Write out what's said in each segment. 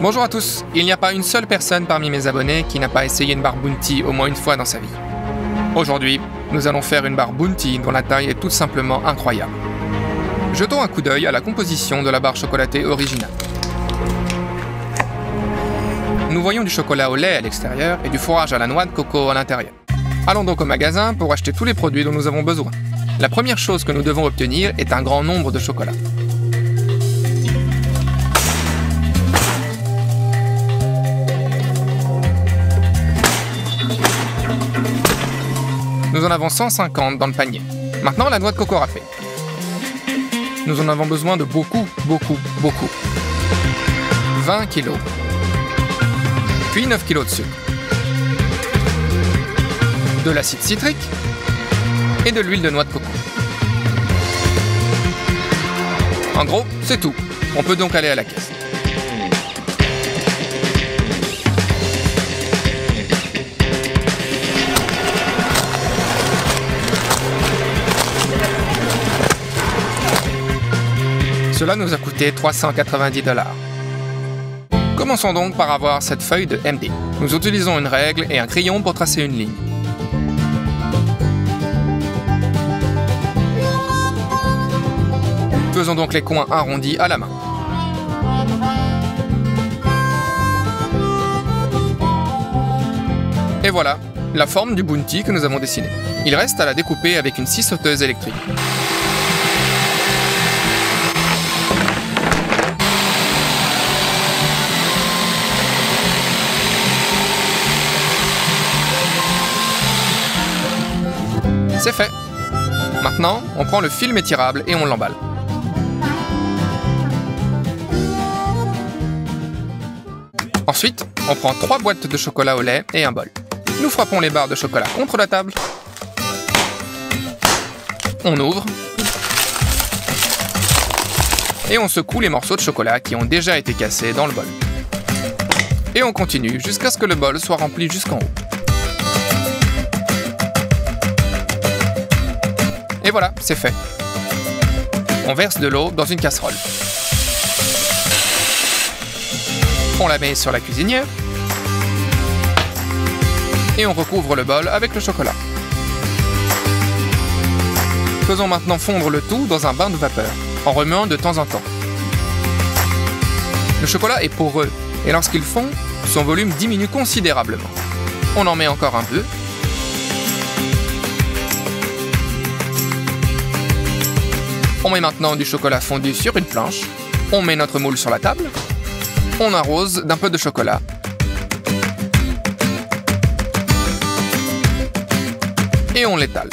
Bonjour à tous, il n'y a pas une seule personne parmi mes abonnés qui n'a pas essayé une barre Bounty au moins une fois dans sa vie. Aujourd'hui, nous allons faire une barre Bounty dont la taille est tout simplement incroyable. Jetons un coup d'œil à la composition de la barre chocolatée originale. Nous voyons du chocolat au lait à l'extérieur et du fourrage à la noix de coco à l'intérieur. Allons donc au magasin pour acheter tous les produits dont nous avons besoin. La première chose que nous devons obtenir est un grand nombre de chocolats. Nous en avons 150 dans le panier. Maintenant, la noix de coco râpée. Nous en avons besoin de beaucoup. 20 kg. Puis 9 kg de sucre. De l'acide citrique et de l'huile de noix de coco. En gros, c'est tout. On peut donc aller à la caisse. Cela nous a coûté 390 $. Commençons donc par avoir cette feuille de MD. Nous utilisons une règle et un crayon pour tracer une ligne. Faisons donc les coins arrondis à la main. Et voilà, la forme du Bounty que nous avons dessiné. Il reste à la découper avec une scie sauteuse électrique. C'est fait. Maintenant, on prend le film étirable et on l'emballe. Ensuite, on prend 3 boîtes de chocolat au lait et un bol. Nous frappons les barres de chocolat contre la table. On ouvre. Et on secoue les morceaux de chocolat qui ont déjà été cassés dans le bol. Et on continue jusqu'à ce que le bol soit rempli jusqu'en haut. Et voilà, c'est fait. On verse de l'eau dans une casserole. On la met sur la cuisinière. Et on recouvre le bol avec le chocolat. Faisons maintenant fondre le tout dans un bain de vapeur, en remuant de temps en temps. Le chocolat est poreux, et lorsqu'il fond, son volume diminue considérablement. On en met encore un peu. On met maintenant du chocolat fondu sur une planche. On met notre moule sur la table. On arrose d'un peu de chocolat. Et on l'étale.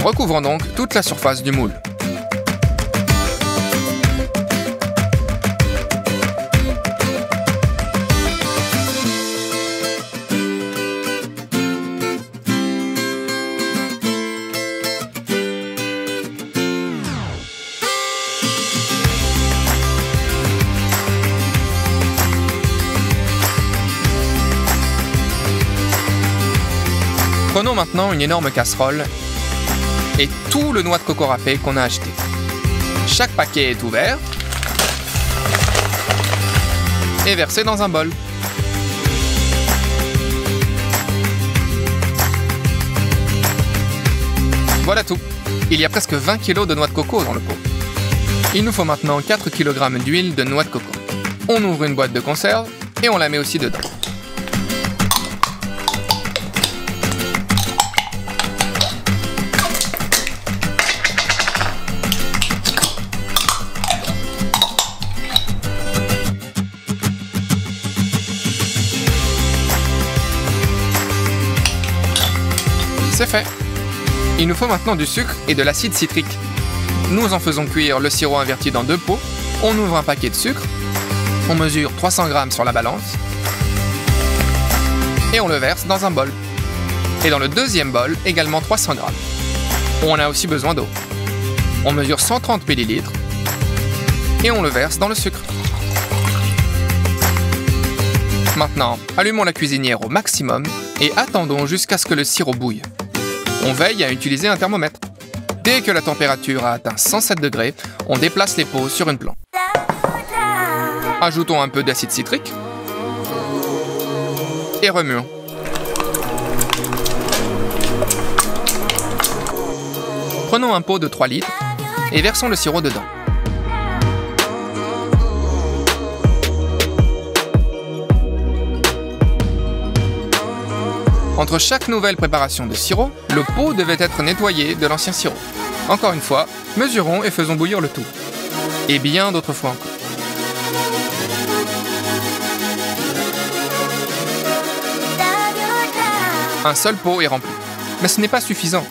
Recouvrons donc toute la surface du moule. Prenons maintenant une énorme casserole et tout le noix de coco râpé qu'on a acheté. Chaque paquet est ouvert et versé dans un bol. Voilà tout. Il y a presque 20 kg de noix de coco dans le pot. Il nous faut maintenant 4 kg d'huile de noix de coco. On ouvre une boîte de conserve et on la met aussi dedans. C'est fait. Il nous faut maintenant du sucre et de l'acide citrique. Nous en faisons cuire le sirop inverti dans 2 pots. On ouvre un paquet de sucre. On mesure 300 g sur la balance. Et on le verse dans un bol. Et dans le deuxième bol, également 300 g. On a aussi besoin d'eau. On mesure 130 ml. Et on le verse dans le sucre. Maintenant, allumons la cuisinière au maximum et attendons jusqu'à ce que le sirop bouille. On veille à utiliser un thermomètre. Dès que la température a atteint 107 degrés, on déplace les pots sur une planche. Ajoutons un peu d'acide citrique et remuons. Prenons un pot de 3 litres et versons le sirop dedans. Entre chaque nouvelle préparation de sirop, le pot devait être nettoyé de l'ancien sirop. Encore une fois, mesurons et faisons bouillir le tout. Et bien d'autres fois encore. Un seul pot est rempli. Mais ce n'est pas suffisant.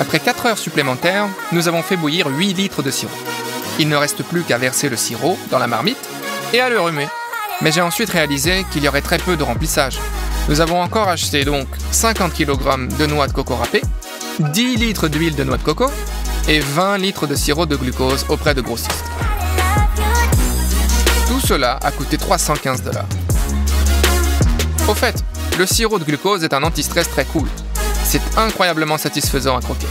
Après 4 heures supplémentaires, nous avons fait bouillir 8 litres de sirop. Il ne reste plus qu'à verser le sirop dans la marmite et à le remuer. Mais j'ai ensuite réalisé qu'il y aurait très peu de remplissage. Nous avons encore acheté donc 50 kg de noix de coco râpées, 10 litres d'huile de noix de coco et 20 litres de sirop de glucose auprès de grossistes. Tout cela a coûté 315 $. Au fait, le sirop de glucose est un anti-stress très cool. C'est incroyablement satisfaisant à croquer.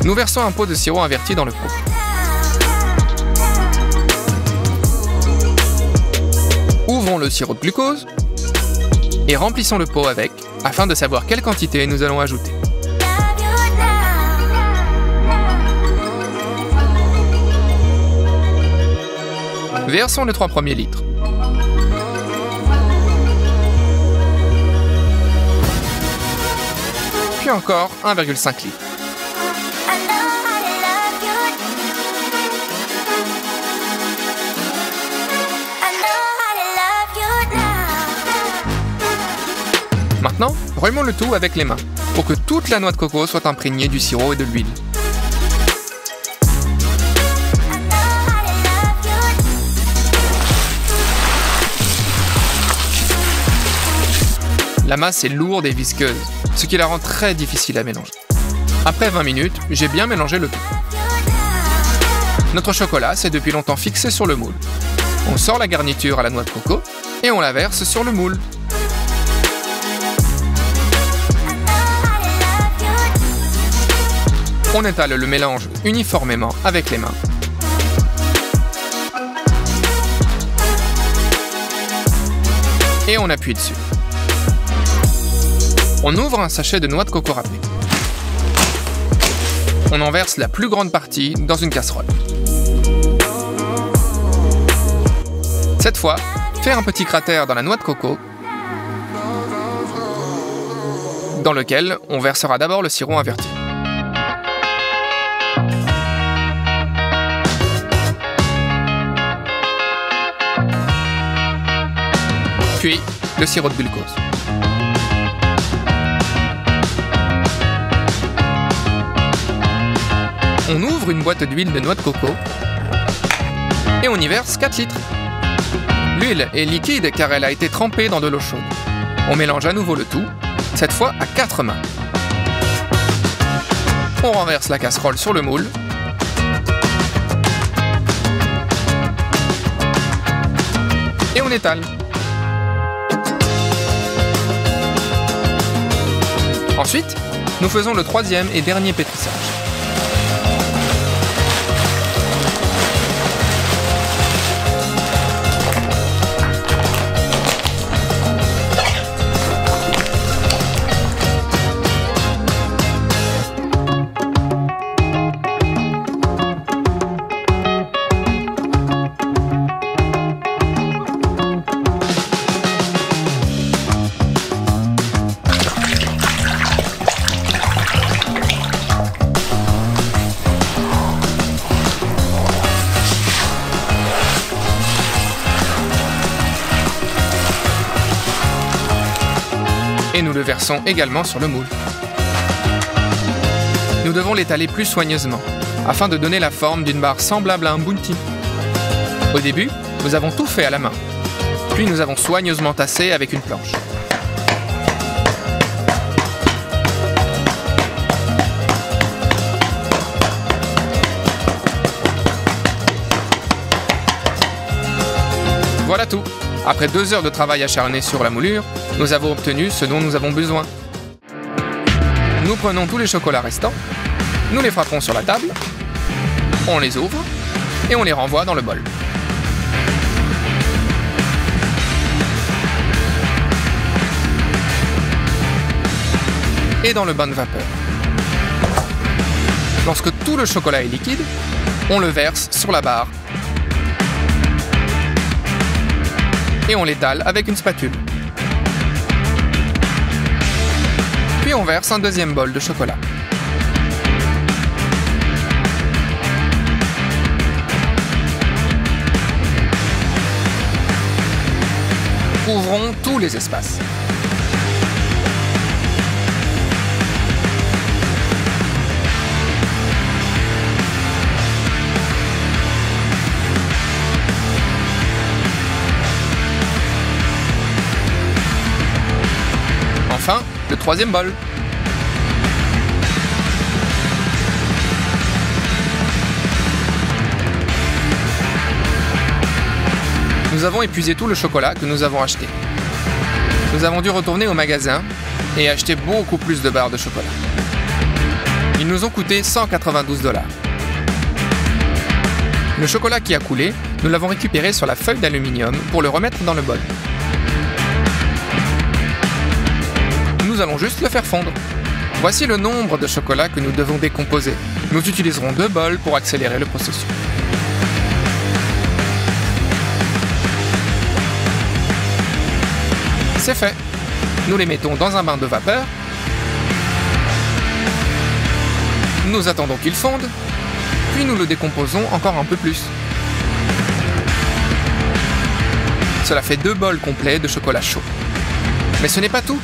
Nous versons un pot de sirop inverti dans le pot. Ouvrons le sirop de glucose et remplissons le pot avec, afin de savoir quelle quantité nous allons ajouter. Versons les 3 premiers litres. Puis encore 1,5 litre. Maintenant, remuons le tout avec les mains, pour que toute la noix de coco soit imprégnée du sirop et de l'huile. La masse est lourde et visqueuse, ce qui la rend très difficile à mélanger. Après 20 minutes, j'ai bien mélangé le tout. Notre chocolat s'est depuis longtemps fixé sur le moule. On sort la garniture à la noix de coco et on la verse sur le moule. On étale le mélange uniformément avec les mains. Et on appuie dessus. On ouvre un sachet de noix de coco râpée. On en verse la plus grande partie dans une casserole. Cette fois, fais un petit cratère dans la noix de coco, dans lequel on versera d'abord le sirop inverti. Puis, le sirop de glucose. On ouvre une boîte d'huile de noix de coco et on y verse 4 litres. L'huile est liquide car elle a été trempée dans de l'eau chaude. On mélange à nouveau le tout, cette fois à 4 mains. On renverse la casserole sur le moule. Et on étale. Ensuite, nous faisons le 3e et dernier pétrissage. Et nous le versons également sur le moule. Nous devons l'étaler plus soigneusement, afin de donner la forme d'une barre semblable à un bounty. Au début, nous avons tout fait à la main, puis nous avons soigneusement tassé avec une planche. Voilà tout. Après 2 heures de travail acharné sur la moulure, nous avons obtenu ce dont nous avons besoin. Nous prenons tous les chocolats restants, nous les frappons sur la table, On les ouvre et on les renvoie dans le bol. Et dans le bain de vapeur. Lorsque tout le chocolat est liquide, on le verse sur la barre et on l'étale avec une spatule. Puis on verse un deuxième bol de chocolat. Ouvrons tous les espaces. Enfin, le troisième bol. Nous avons épuisé tout le chocolat que nous avons acheté. Nous avons dû retourner au magasin et acheter beaucoup plus de barres de chocolat. Ils nous ont coûté 192 $. Le chocolat qui a coulé, nous l'avons récupéré sur la feuille d'aluminium pour le remettre dans le bol. Nous allons juste le faire fondre. Voici le nombre de chocolats que nous devons décomposer. Nous utiliserons 2 bols pour accélérer le processus. C'est fait. Nous les mettons dans un bain de vapeur. Nous attendons qu'ils fondent, puis nous le décomposons encore un peu plus. Cela fait 2 bols complets de chocolat chaud. Mais ce n'est pas tout.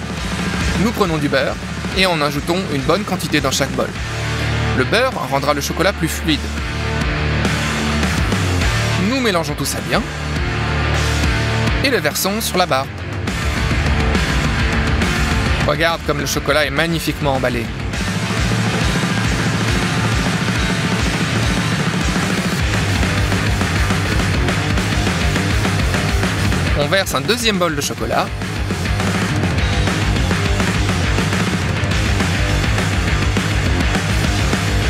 Nous prenons du beurre et en ajoutons une bonne quantité dans chaque bol. Le beurre rendra le chocolat plus fluide. Nous mélangeons tout ça bien et le versons sur la barre. Regarde comme le chocolat est magnifiquement emballé. On verse un deuxième bol de chocolat.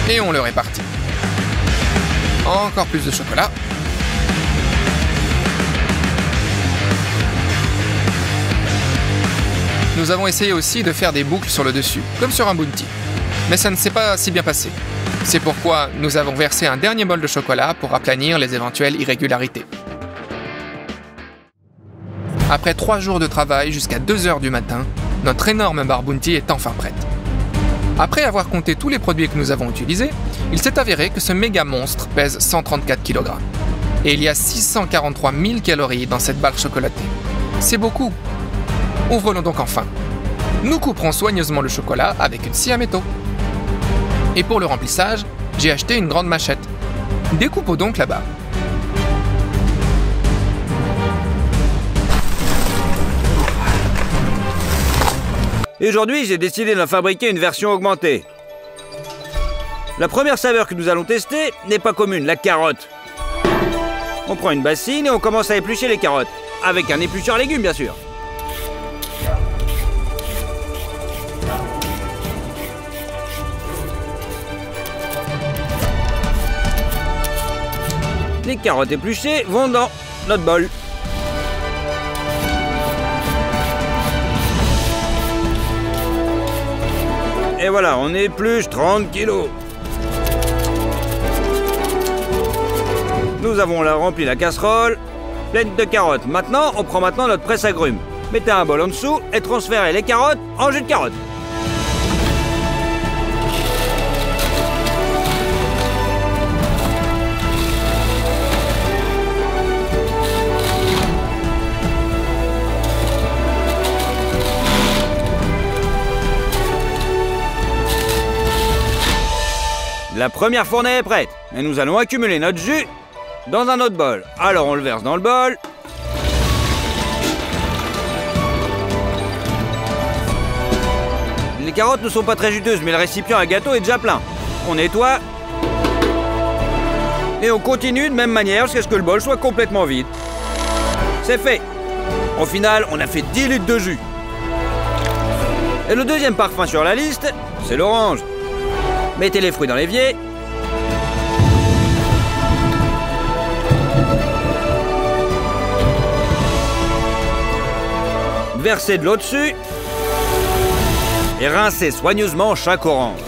Et on le répartit. Encore plus de chocolat. Nous avons essayé aussi de faire des boucles sur le dessus, comme sur un bounty. Mais ça ne s'est pas si bien passé. C'est pourquoi nous avons versé un dernier bol de chocolat pour aplanir les éventuelles irrégularités. Après 3 jours de travail jusqu'à 2 heures du matin, notre énorme barre bounty est enfin prête. Après avoir compté tous les produits que nous avons utilisés, il s'est avéré que ce méga monstre pèse 134 kg. Et il y a 643 000 calories dans cette barre chocolatée. C'est beaucoup. Ouvrons-le donc enfin. Nous couperons soigneusement le chocolat avec une scie à métaux. Et pour le remplissage, j'ai acheté une grande machette. Découpons donc la barre. Et aujourd'hui, j'ai décidé d'en fabriquer une version augmentée. La première saveur que nous allons tester n'est pas commune, la carotte. On prend une bassine et on commence à éplucher les carottes. Avec un éplucheur à légumes, bien sûr. Les carottes épluchées vont dans notre bol. Et voilà, on épluche 30 kilos. Nous avons là rempli la casserole, pleine de carottes. Maintenant, on prend notre presse-agrumes. Mettez un bol en dessous et transférez les carottes en jus de carotte. La première fournée est prête et nous allons accumuler notre jus dans un autre bol. Alors on le verse dans le bol. Les carottes ne sont pas très juteuses, mais le récipient à gâteau est déjà plein. On nettoie. Et on continue de même manière jusqu'à ce que le bol soit complètement vide. C'est fait. Au final, on a fait 10 litres de jus. Et le deuxième parfum sur la liste, c'est l'orange. Mettez les fruits dans l'évier. Versez de l'eau dessus et rincez soigneusement chaque orange.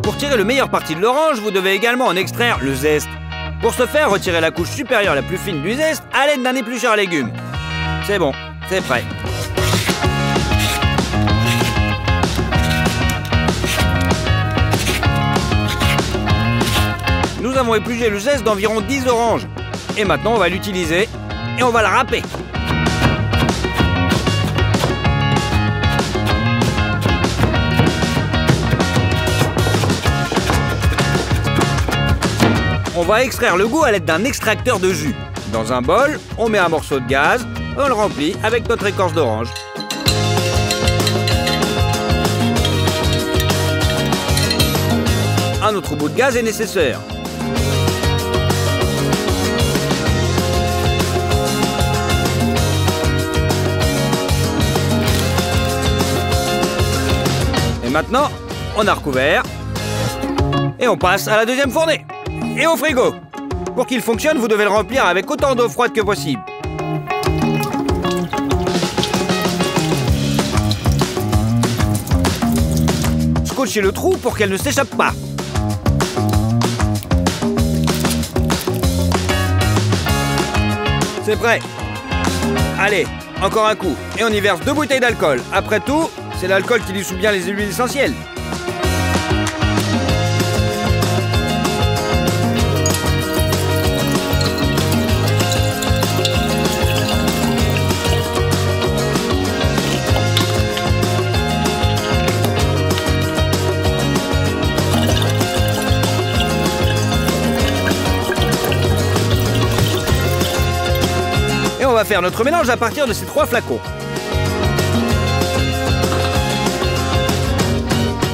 Pour tirer le meilleur parti de l'orange, vous devez également en extraire le zeste. Pour ce faire, retirez la couche supérieure la plus fine du zeste à l'aide d'un éplucheur à légumes. C'est bon, c'est prêt. Nous avons épluché le zeste d'environ 10 oranges. Et maintenant, on va l'utiliser et on va la râper. On va extraire le goût à l'aide d'un extracteur de jus. Dans un bol, on met un morceau de gaz, on le remplit avec notre écorce d'orange. Un autre bout de gaz est nécessaire. Et maintenant, on a recouvert et on passe à la deuxième fournée. Et au frigo. Pour qu'il fonctionne, vous devez le remplir avec autant d'eau froide que possible. Scotchez le trou pour qu'elle ne s'échappe pas. C'est prêt. Allez, encore un coup. Et on y verse 2 bouteilles d'alcool. Après tout, c'est l'alcool qui dissout bien les huiles essentielles. Et on va faire notre mélange à partir de ces 3 flacons.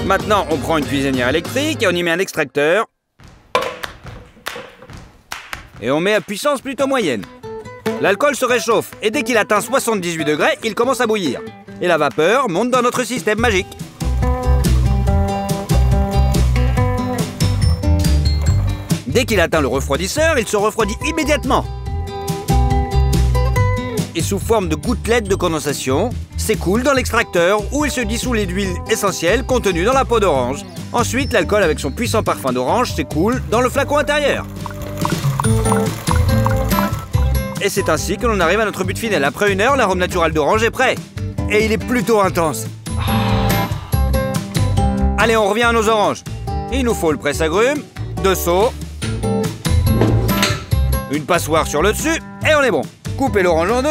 Maintenant, on prend une cuisinière électrique et on y met un extracteur. Et on met à puissance plutôt moyenne. L'alcool se réchauffe et dès qu'il atteint 78 degrés, il commence à bouillir. Et la vapeur monte dans notre système magique. Dès qu'il atteint le refroidisseur, il se refroidit immédiatement. Et sous forme de gouttelettes de condensation, s'écoule dans l'extracteur où il se dissout les huiles essentielles contenues dans la peau d'orange. Ensuite, l'alcool avec son puissant parfum d'orange s'écoule dans le flacon intérieur. Et c'est ainsi que l'on arrive à notre but final. Après 1 heure, l'arôme naturel d'orange est prêt. Et il est plutôt intense. Allez, on revient à nos oranges. Il nous faut le presse-agrumes, 2 seaux, une passoire sur le dessus, et on est bon. Coupez l'orange en 2,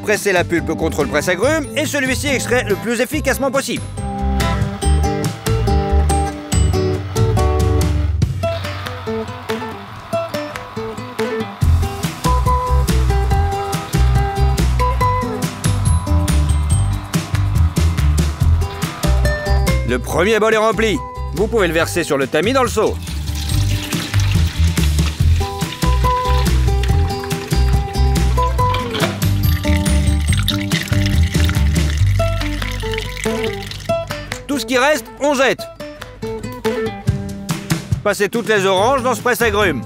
pressez la pulpe contre le presse-agrumes et celui-ci extrait le plus efficacement possible. Le premier bol est rempli. Vous pouvez le verser sur le tamis dans le seau. Tout ce qui reste, on jette. Passez toutes les oranges dans ce presse-agrumes.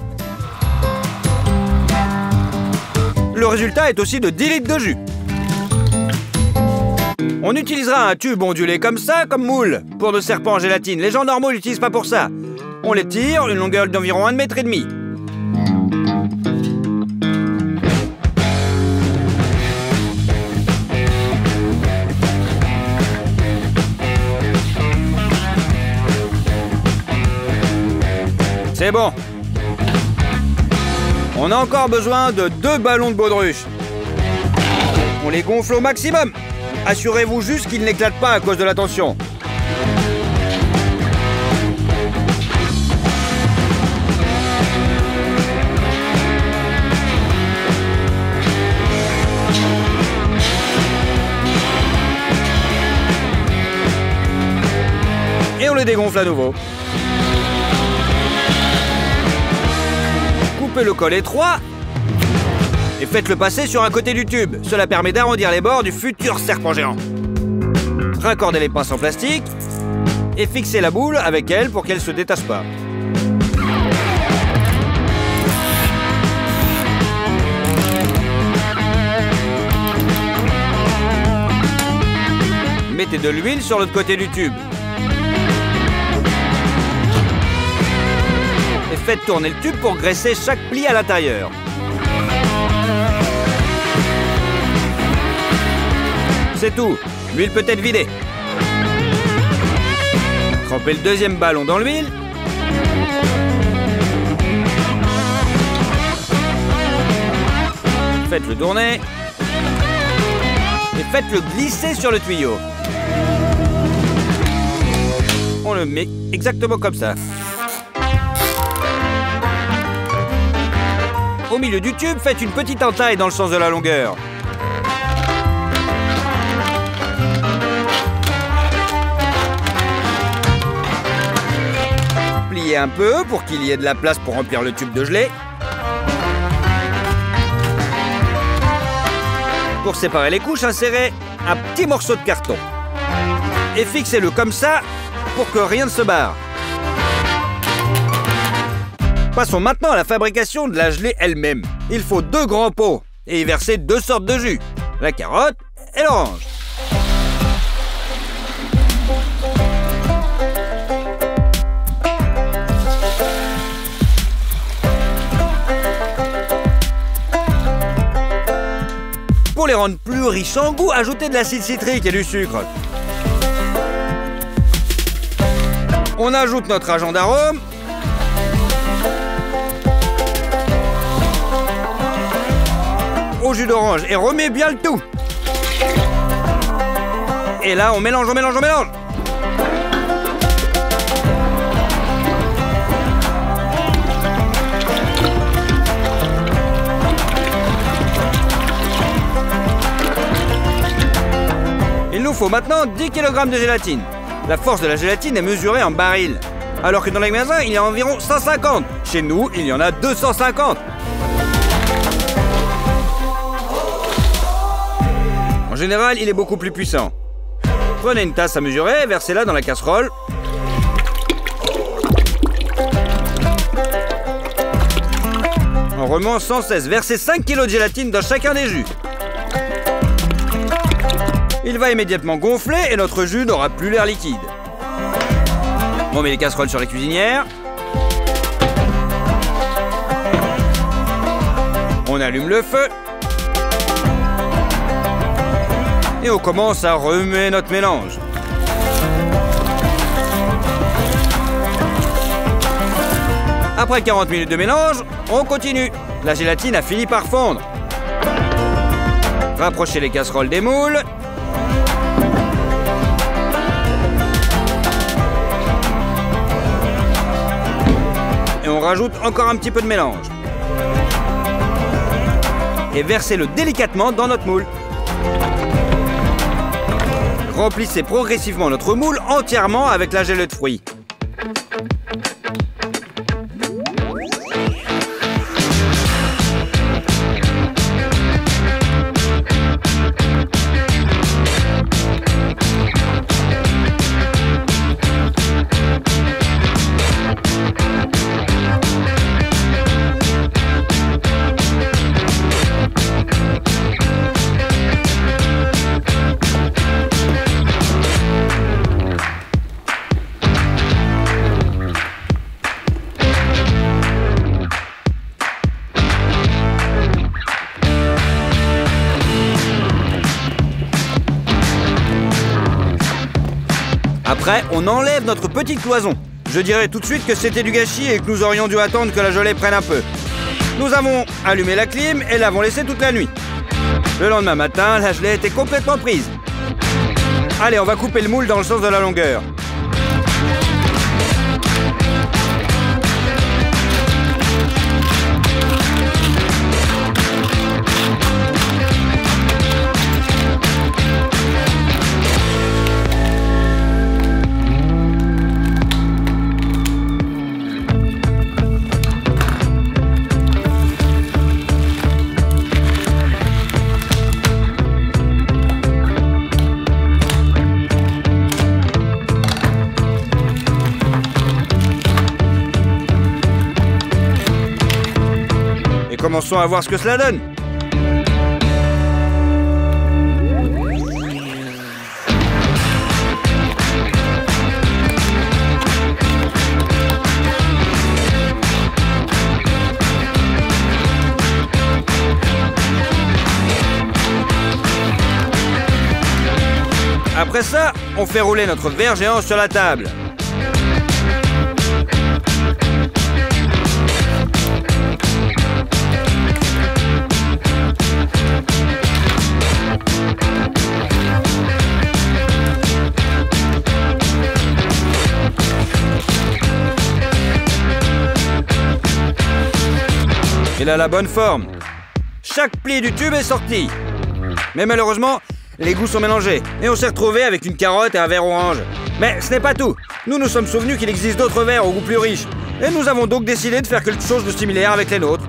Le résultat est aussi de 10 litres de jus. On utilisera un tube ondulé comme ça, comme moule, pour nos serpents en gélatine. Les gens normaux l'utilisent pas pour ça. On les tire, une longueur d'environ 1,5 m. C'est bon. On a encore besoin de 2 ballons de baudruche. On les gonfle au maximum. Assurez-vous juste qu'ils n'éclatent pas à cause de la tension. Et on les dégonfle à nouveau. Coupez le col étroit et faites-le passer sur un côté du tube. Cela permet d'arrondir les bords du futur serpent géant. Raccordez les pinces en plastique et fixez la boule avec elle pour qu'elle ne se détache pas. Mettez de l'huile sur l'autre côté du tube. Et faites tourner le tube pour graisser chaque pli à l'intérieur. C'est tout. L'huile peut être vidée. Trempez le deuxième ballon dans l'huile. Faites-le tourner. Et faites-le glisser sur le tuyau. On le met exactement comme ça. Au milieu du tube, faites une petite entaille dans le sens de la longueur. Pliez un peu pour qu'il y ait de la place pour remplir le tube de gelée. Pour séparer les couches, insérez un petit morceau de carton. Et fixez-le comme ça pour que rien ne se barre. Passons maintenant à la fabrication de la gelée elle-même. Il faut 2 grands pots et y verser 2 sortes de jus, la carotte et l'orange. Pour les rendre plus riches en goût, ajoutez de l'acide citrique et du sucre. On ajoute notre agent d'arôme. Au jus d'orange et remet bien le tout. Et là, on mélange, on mélange, on mélange. Il nous faut maintenant 10 kg de gélatine. La force de la gélatine est mesurée en barils, alors que dans les magasins, il y a environ 150. Chez nous, il y en a 250. En général, il est beaucoup plus puissant. Prenez une tasse à mesurer, versez-la dans la casserole. En remuant sans cesse, versez 5 kg de gélatine dans chacun des jus. Il va immédiatement gonfler et notre jus n'aura plus l'air liquide. On met les casseroles sur la cuisinière. On allume le feu. Et on commence à remuer notre mélange. Après 40 minutes de mélange, on continue. La gélatine a fini par fondre. Rapprochez les casseroles des moules. Et on rajoute encore un petit peu de mélange. Et versez-le délicatement dans notre moule. Remplissez progressivement notre moule entièrement avec la gelée de fruits. Après, on enlève notre petite cloison. Je dirais tout de suite que c'était du gâchis et que nous aurions dû attendre que la gelée prenne un peu. Nous avons allumé la clim et l'avons laissée toute la nuit. Le lendemain matin, la gelée était complètement prise. Allez, on va couper le moule dans le sens de la longueur. commençons à voir ce que cela donne. Après ça, on fait rouler notre verre géant sur la table. Il a la bonne forme. Chaque pli du tube est sorti. Mais malheureusement, les goûts sont mélangés et on s'est retrouvé avec une carotte et un verre orange. Mais ce n'est pas tout. Nous nous sommes souvenus qu'il existe d'autres verres au goût plus riche. Et nous avons donc décidé de faire quelque chose de similaire avec les nôtres.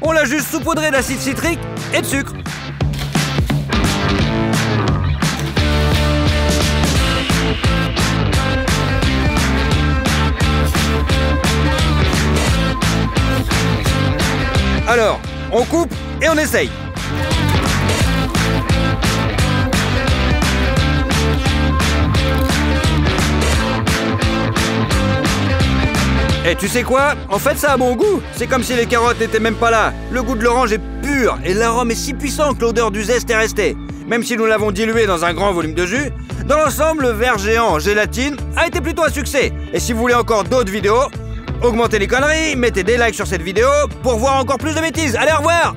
On l'a juste saupoudré d'acide citrique et de sucre. Alors, on coupe et on essaye. Et tu sais quoi? En fait, ça a bon goût. C'est comme si les carottes n'étaient même pas là. Le goût de l'orange est pur et l'arôme est si puissant que l'odeur du zeste est restée. Même si nous l'avons dilué dans un grand volume de jus, dans l'ensemble, le verre géant en gélatine a été plutôt un succès. Et si vous voulez encore d'autres vidéos, augmentez les conneries, mettez des likes sur cette vidéo pour voir encore plus de bêtises. Allez, au revoir!